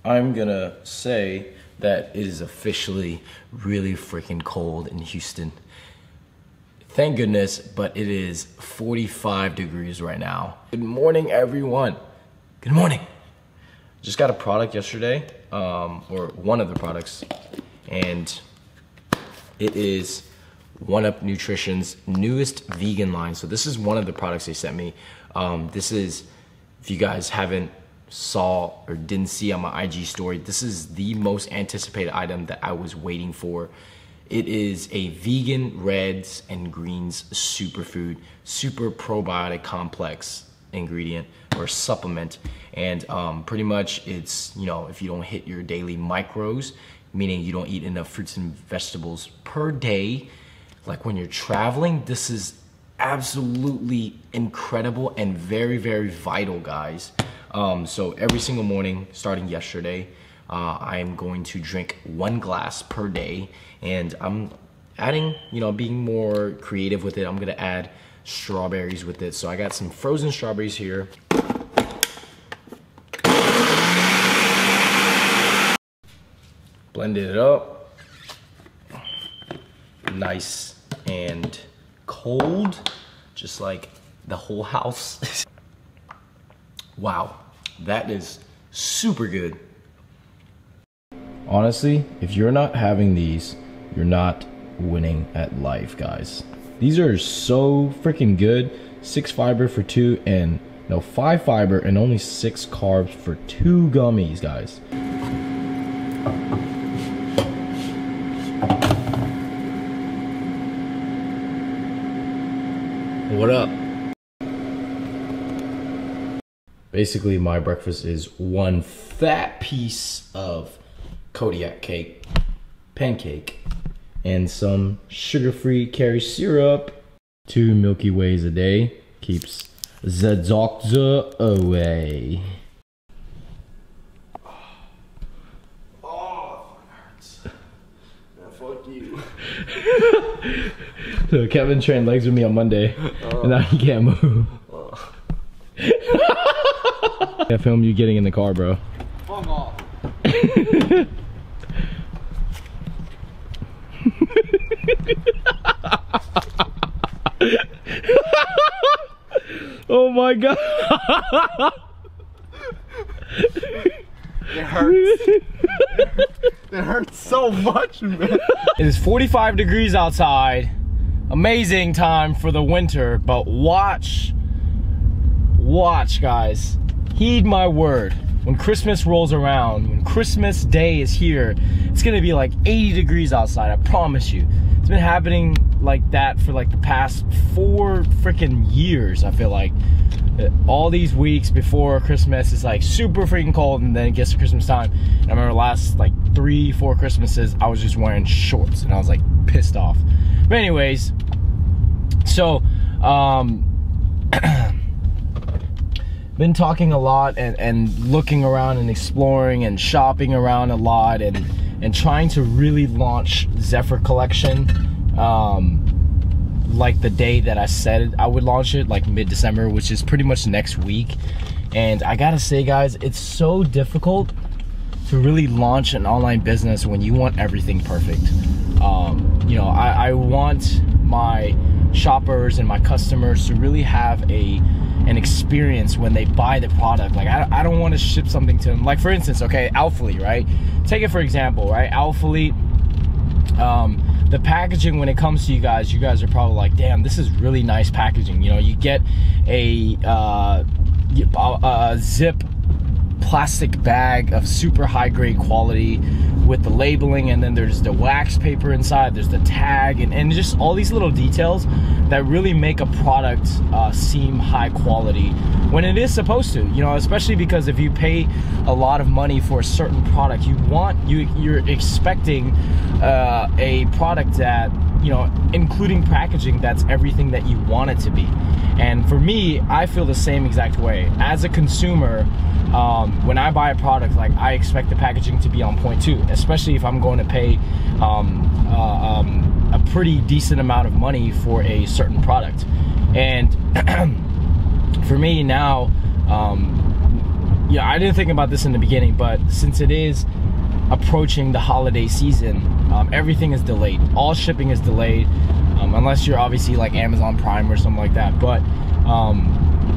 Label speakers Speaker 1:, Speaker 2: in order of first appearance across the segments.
Speaker 1: I'm gonna say that it is officially really freaking cold in Houston. Thank goodness, but it is 45 degrees right now. Good morning, everyone. Good morning. Just got a product yesterday, or one of the products, and it is One Up Nutrition's newest vegan line. So this is one of the products they sent me. This is, if you guys haven't saw or didn't see on my IG story, this is the most anticipated item that I was waiting for. It is a vegan reds and greens superfood, super probiotic complex ingredient or supplement. And pretty much it's, you know, if you don't hit your daily macros, meaning you don't eat enough fruits and vegetables per day, like when you're traveling, this is absolutely incredible and very, very vital, guys. So every single morning, starting yesterday, I am going to drink 1 glass per day, and I'm adding, you know, being more creative with it. I'm gonna add strawberries with it. So I got some frozen strawberries here. Blended it up. Nice and cold, just like the whole house. Wow, that is super good. Honestly, if you're not having these, you're not winning at life, guys. These are so freaking good. 6 fiber for 2 and no 5 fiber and only 6 carbs for 2 gummies, guys. What up? Basically, my breakfast is 1 fat piece of Kodiak cake, pancake, and some sugar-free carry syrup. 2 Milky Ways a day keeps the doctor away. Oh, it hurts. Man, fuck you. So Kevin trained legs with me on Monday, and now he can't move. I filmed you getting in the car, bro.
Speaker 2: Fuck off.
Speaker 1: Oh my god.
Speaker 2: It hurts. It hurts so much, man.
Speaker 1: It is 45 degrees outside. Amazing time for the winter, but watch, guys. Heed my word. When Christmas rolls around, when Christmas Day is here, it's gonna be like 80 degrees outside, I promise you. It's been happening like that for like the past 4 freaking years, I feel like. All these weeks before Christmas is like super freaking cold, and then it gets to Christmas time. And I remember last like 3-4 Christmases, I was just wearing shorts and I was like pissed off. But anyways, so been talking a lot and looking around and exploring and shopping around a lot and trying to really launch Zephyr collection like the day that I said I would launch it, like mid-December, which is pretty much next week. And I gotta say, guys, it's so difficult to really launch an online business when you want everything perfect. You know, I want my shoppers and my customers to really have an experience when they buy the product. Like I don't want to ship something to them. Like for instance, okay, Alphalete, right? Take it for example, right? Alphalete, the packaging when it comes to you guys are probably like, damn, this is really nice packaging. You know, you get a zip plastic bag of super high grade quality with the labeling, and then there's the wax paper inside, there's the tag, and just all these little details that really make a product seem high quality when it is supposed to, you know, especially because if you pay a lot of money for a certain product, you're expecting a product that, you know, including packaging, that's everything that you want it to be. And for me, I feel the same exact way. As a consumer, when I buy a product, like I expect the packaging to be on point too, especially if I'm going to pay a pretty decent amount of money for a certain product. And for me now, yeah, I didn't think about this in the beginning, but since it is approaching the holiday season, everything is delayed. All shipping is delayed, unless you're obviously like Amazon Prime or something like that. But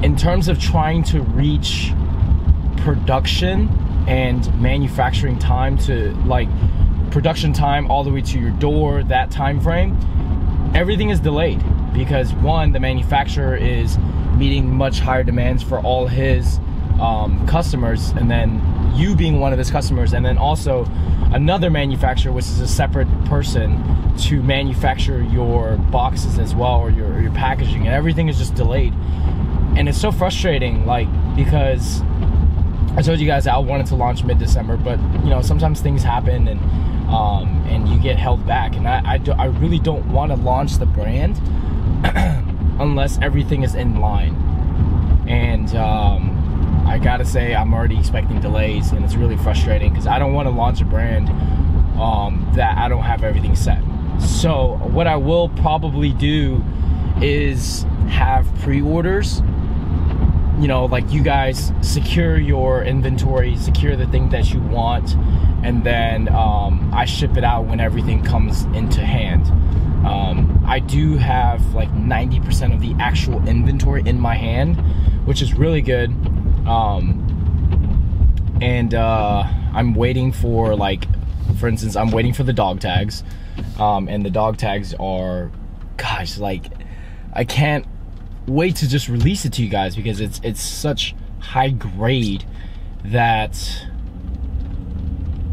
Speaker 1: in terms of trying to reach production and manufacturing time to like production time all the way to your door, that time frame, everything is delayed because one, the manufacturer is meeting much higher demands for all his customers, and then you being one of his customers, and then also another manufacturer, which is a separate person, to manufacture your boxes as well, or your packaging, and everything is just delayed. And it's so frustrating, like, because I told you guys I wanted to launch mid-December, but you know, sometimes things happen and you get held back, and I really don't want to launch the brand unless everything is in line. And I gotta say, I'm already expecting delays, and it's really frustrating because I don't want to launch a brand that I don't have everything set. So what I will probably do is have pre-orders, you know, like you guys secure your inventory, secure the thing that you want, and then I ship it out when everything comes into hand. I do have like 90% of the actual inventory in my hand, which is really good. I'm waiting for, like, for instance, I'm waiting for the dog tags, and the dog tags are, gosh, like, I can't wait to just release it to you guys because it's such high grade that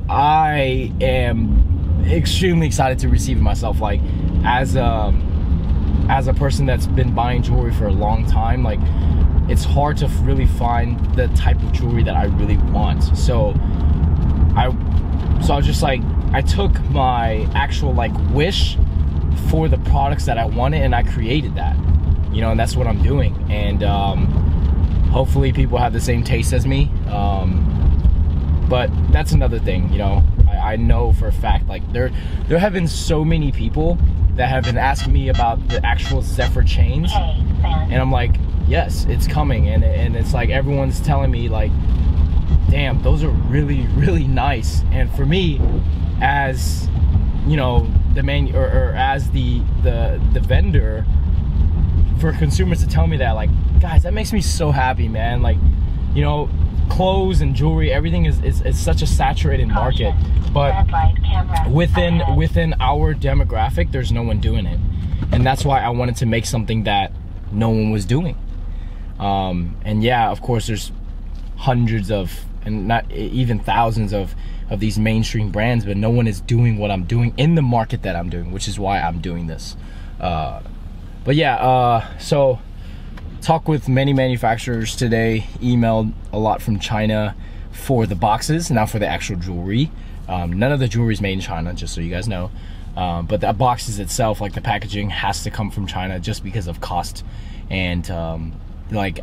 Speaker 1: I am extremely excited to receive it myself. Like, as a person that's been buying jewelry for a long time, like, it's hard to really find the type of jewelry that I really want. So I was just like, I took my actual like wish for the products that I wanted, and I created that, you know, and that's what I'm doing. And hopefully people have the same taste as me. But that's another thing, you know. I know for a fact, like, there have been so many people that have been asking me about the actual Zephyr chains, and I'm like, yes, it's coming. And it's like everyone's telling me, like, damn, those are really, really nice. And for me, as, you know, as the vendor, for consumers to tell me that, like, guys, that makes me so happy, man. Like, you know, clothes and jewelry, everything is such a saturated market, but within our demographic, there's no one doing it. And that's why I wanted to make something that no one was doing. And yeah, of course, there's hundreds of, and not even thousands of these mainstream brands, but no one is doing what I'm doing in the market that I'm doing, which is why I'm doing this. But yeah, so talked with many manufacturers today, emailed a lot from China for the boxes, now for the actual jewelry. None of the jewelry is made in China, just so you guys know. But the boxes itself, like the packaging, has to come from China just because of cost. And like,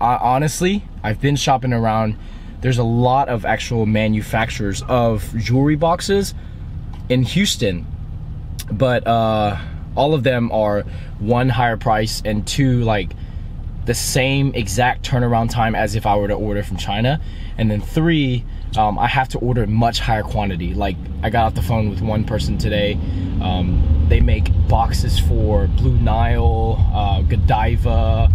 Speaker 1: honestly, I've been shopping around. There's a lot of actual manufacturers of jewelry boxes in Houston, but all of them are, one, higher price, and two, like, the same exact turnaround time as if I were to order from China. And then three, I have to order much higher quantity. Like, I got off the phone with one person today. They make boxes for Blue Nile, Godiva,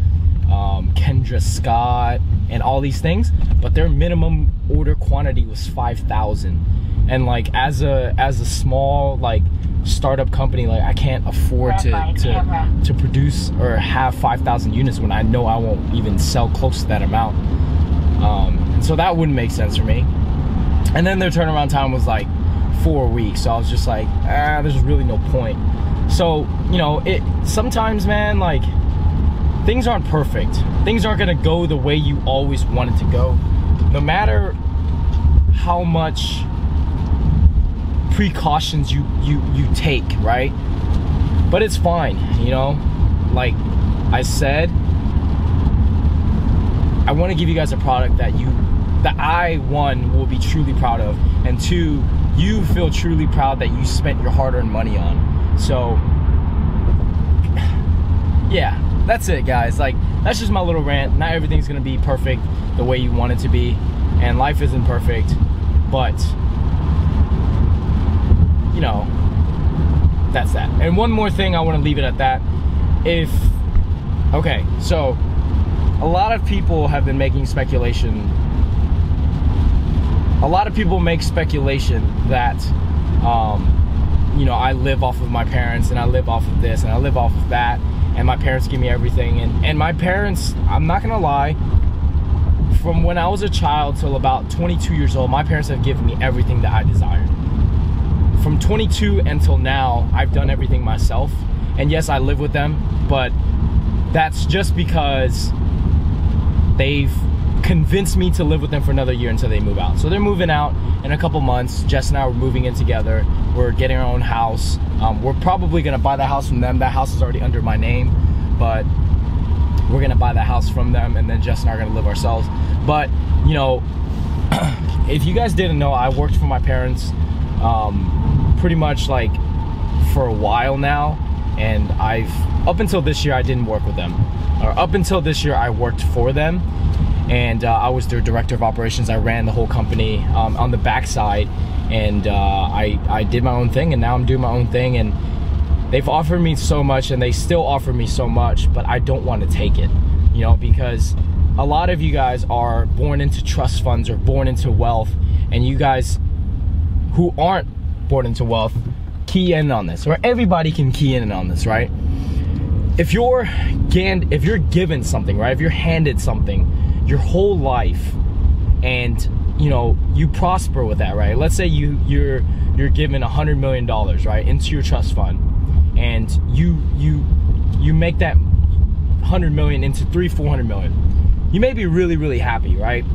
Speaker 1: Kendra Scott, and all these things, but their minimum order quantity was 5,000. And like, as a small, like, startup company, like, I can't afford to produce or have 5,000 units when I know I won't even sell close to that amount. And so that wouldn't make sense for me. And then their turnaround time was like 4 weeks, so I was just like, there's really no point. So, you know, sometimes, man, like, things aren't perfect. Things aren't gonna go the way you always want it to go, no matter how much precautions you take, right? But it's fine, you know. Like I said, I want to give you guys a product that I, one, will be truly proud of, and two, you feel truly proud that you spent your hard-earned money on. So yeah, that's it, guys. Like, that's just my little rant. Not everything's gonna be perfect the way you want it to be. and life isn't perfect, but you know, that's that. And one more thing, I want to leave it at that. Okay, so a lot of people have been making speculation. A lot of people make speculation that, you know, I live off of my parents, and I live off of this, and I live off of that, and my parents give me everything. And my parents, I'm not gonna lie, from when I was a child till about 22 years old, my parents have given me everything that I desired. From 22 until now, I've done everything myself. And yes, I live with them, but that's just because they've convinced me to live with them for another year until they move out. So they're moving out in a couple months. Jess and I are moving in together. We're getting our own house. We're probably gonna buy the house from them. That house is already under my name, but we're gonna buy the house from them, and then Jess and I are gonna live ourselves. But, you know, if you guys didn't know, I worked for my parents pretty much like for a while now, and up until this year I didn't work with them, or up until this year I worked for them, and I was their director of operations. I ran the whole company on the backside, and I did my own thing, and now I'm doing my own thing, and they've offered me so much, and they still offer me so much, but I don't want to take it, you know, because a lot of you guys are born into trust funds or born into wealth, and you guys who aren't born into wealth key in on this, or everybody can key in on this, right? If you're given something, right? If you're handed something your whole life, and you know, you prosper with that, right? Let's say you're given $100 million, right, into your trust fund, and you make that 100 million into 300-400 million. You may be really, really happy, right?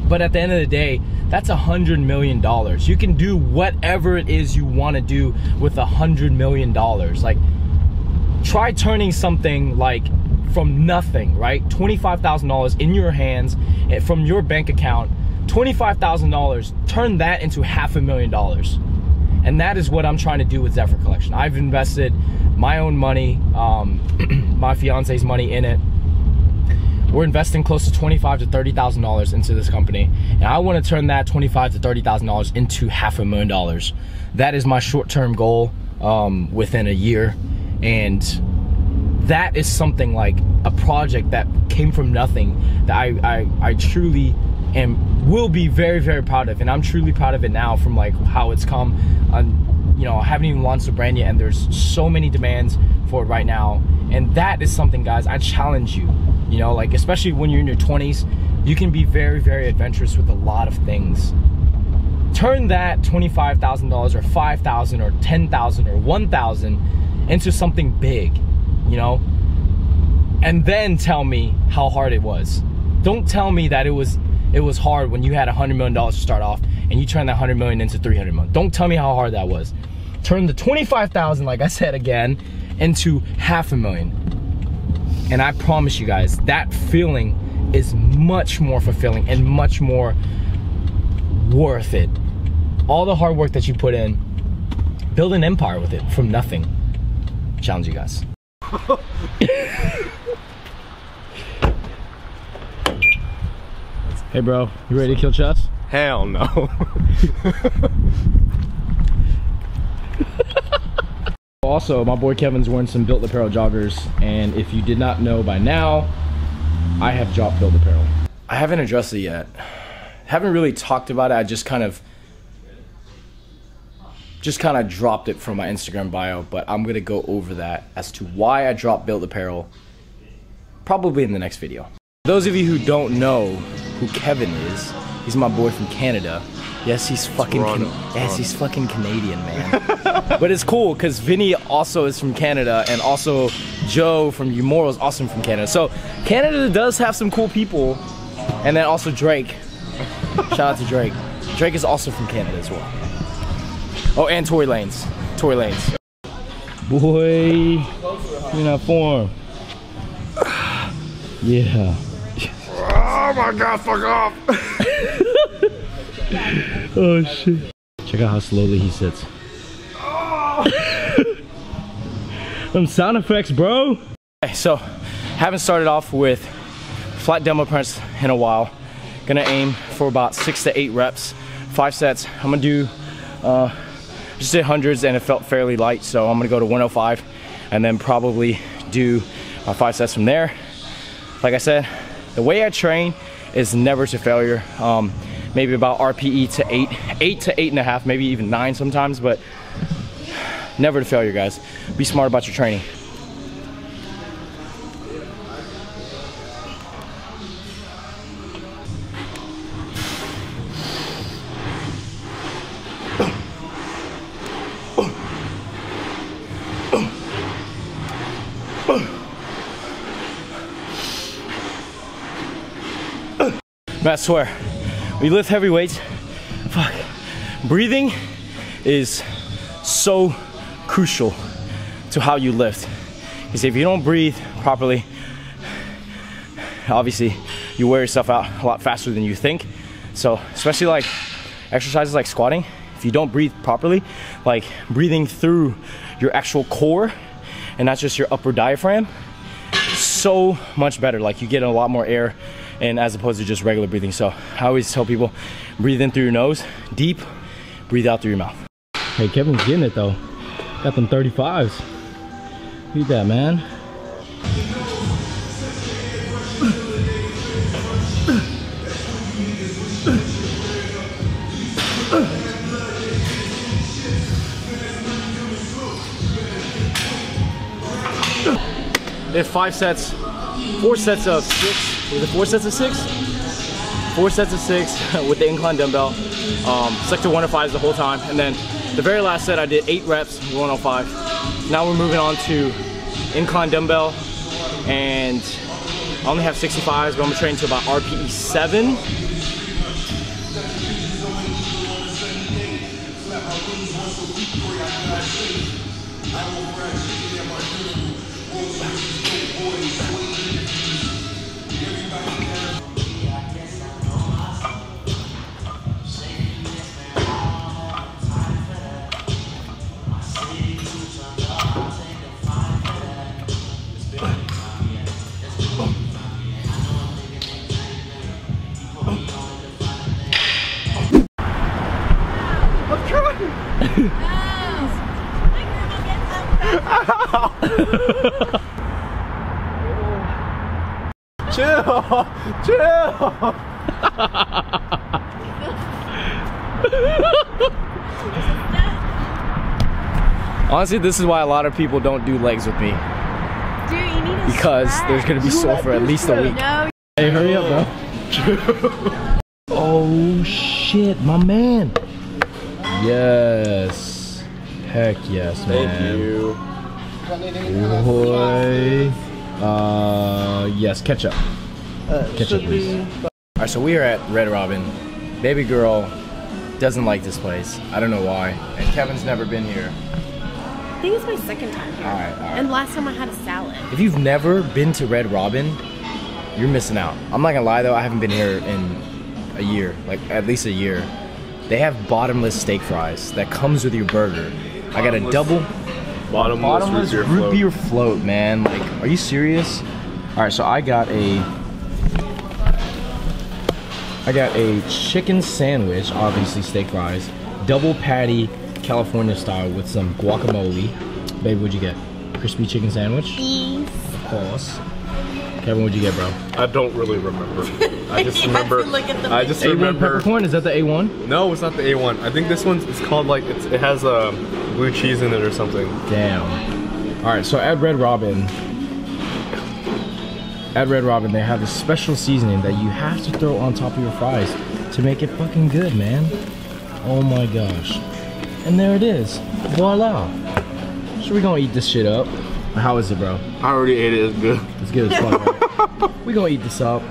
Speaker 1: But at the end of the day, that's $100 million. You can do whatever it is you want to do with $100 million. Like, try turning something like from nothing, right? $25,000 in your hands from your bank account, $25,000, turn that into $500,000. And that is what I'm trying to do with Zephyr Collection. I've invested my own money, my fiance's money in it. We're investing close to $25,000 to $30,000 into this company, and I want to turn that $25,000 to $30,000 into $500,000. That is my short-term goal within a year, and that is something like a project that came from nothing that I truly will be very, very proud of, and I'm truly proud of it now from like how it's come. You know, I haven't even launched the brand yet, and there's so many demands for it right now, and that is something, guys, I challenge you. You know, like, especially when you're in your 20s, you can be very, very adventurous with a lot of things. Turn that $25,000 or $5,000 or $10,000 or $1,000 into something big, you know, and then tell me how hard it was. Don't tell me that it was hard when you had $100 million to start off and you turned that $100 million into $300 million. Don't tell me how hard that was. Turn the $25,000, like I said again, into $500,000. And I promise you guys, that feeling is much more fulfilling and much more worth it. All the hard work that you put in, build an empire with it from nothing. Challenge you guys. Hey bro, you ready to kill chess?
Speaker 2: Hell no.
Speaker 1: Also, my boy Kevin's wearing some Built Apparel joggers, and if you did not know by now, I have dropped Built Apparel. I haven't addressed it yet. Haven't really talked about it. I just kind of dropped it from my Instagram bio, but I'm gonna go over that as to why I dropped Built Apparel probably in the next video. Those of you who don't know who Kevin is, he's my boy from Canada. Yes, he's fucking he's fucking Canadian, man. But it's cool because Vinny also is from Canada, and also Joe from Umoro is also from Canada. So Canada does have some cool people, and then also Drake. Shout out to Drake. Drake is also from Canada as well. Oh, and Tory Lanez. Tory Lanez. Boy, you're not form. Yeah.
Speaker 2: Oh my god, fuck off!
Speaker 1: Oh shit. Check out how slowly he sits. Some sound effects, bro. Okay, so haven't started off with flight demo prints in a while Gonna aim for about 6 to 8 reps, 5 sets. I'm gonna do, just did hundreds and it felt fairly light, so I'm gonna go to 105 and then probably do 5 sets from there. Like I said, the way I train is never to failure. Maybe about RPE to 8 to 8.5, maybe even 9 sometimes, but never to failure, guys. Be smart about your training. Man, I swear, when you lift heavy weights, fuck, breathing is so crucial to how you lift. Because if you don't breathe properly, obviously you wear yourself out a lot faster than you think. So especially like exercises like squatting, if you don't breathe properly, like breathing through your actual core and not just your upper diaphragm, so much better. Like you get a lot more air, and as opposed to just regular breathing. So I always tell people, breathe in through your nose, deep, breathe out through your mouth. Hey, Kevin's getting it though. Got them 35s. Read that, man. Did 5 sets, 4 sets of 6. Was it 4 sets of 6? 4 sets of 6 with the incline dumbbell. Stuck to 105s the whole time. And then the very last set I did 8 reps, 105. Now we're moving on to incline dumbbell. And I only have 65s, but I'm gonna train to about RPE 7.
Speaker 2: Chill, chill.
Speaker 1: Honestly, this is why a lot of people don't do legs with me.
Speaker 3: Dude, you need to
Speaker 1: because
Speaker 3: stretch.
Speaker 1: there's gonna be sore for at least a week.
Speaker 3: No.
Speaker 1: Hey, hurry up, bro. Oh shit, my man. Yes. Heck yes, man.
Speaker 2: Thank you.
Speaker 1: Boy. Yes, ketchup. Ketchup, please. Alright, so we are at Red Robin. Baby girl doesn't like this place. I don't know why. And Kevin's never been here.
Speaker 3: I think it's my second time here.
Speaker 1: Alright.
Speaker 3: And last time I had a salad.
Speaker 1: If you've never been to Red Robin, you're missing out. I'm not gonna lie though, I haven't been here in a year, like at least a year. They have bottomless steak fries that comes with your burger. I got a double bottomless root beer float, man. Like, are you serious? All right, so I got a chicken sandwich, obviously steak fries, double patty, California style with some guacamole. Babe, what'd you get? Crispy chicken sandwich?
Speaker 3: Yes.
Speaker 1: Of course. Kevin, what'd you get, bro?
Speaker 2: I don't really remember. I just remember.
Speaker 3: I
Speaker 2: just
Speaker 1: A1
Speaker 2: remember.
Speaker 1: peppercorn? Is that the A1?
Speaker 2: No, it's not the A1. I think this one's. It's called like. It has blue cheese in it or something.
Speaker 1: Damn. All right, so at Red Robin, they have a special seasoning that you have to throw on top of your fries to make it fucking good, man. Oh my gosh. And there it is. Voila. So we're gonna eat this shit up. How is it, bro?
Speaker 2: I already ate it. It's good.
Speaker 1: It's good as fuck, right? We're gonna eat this up.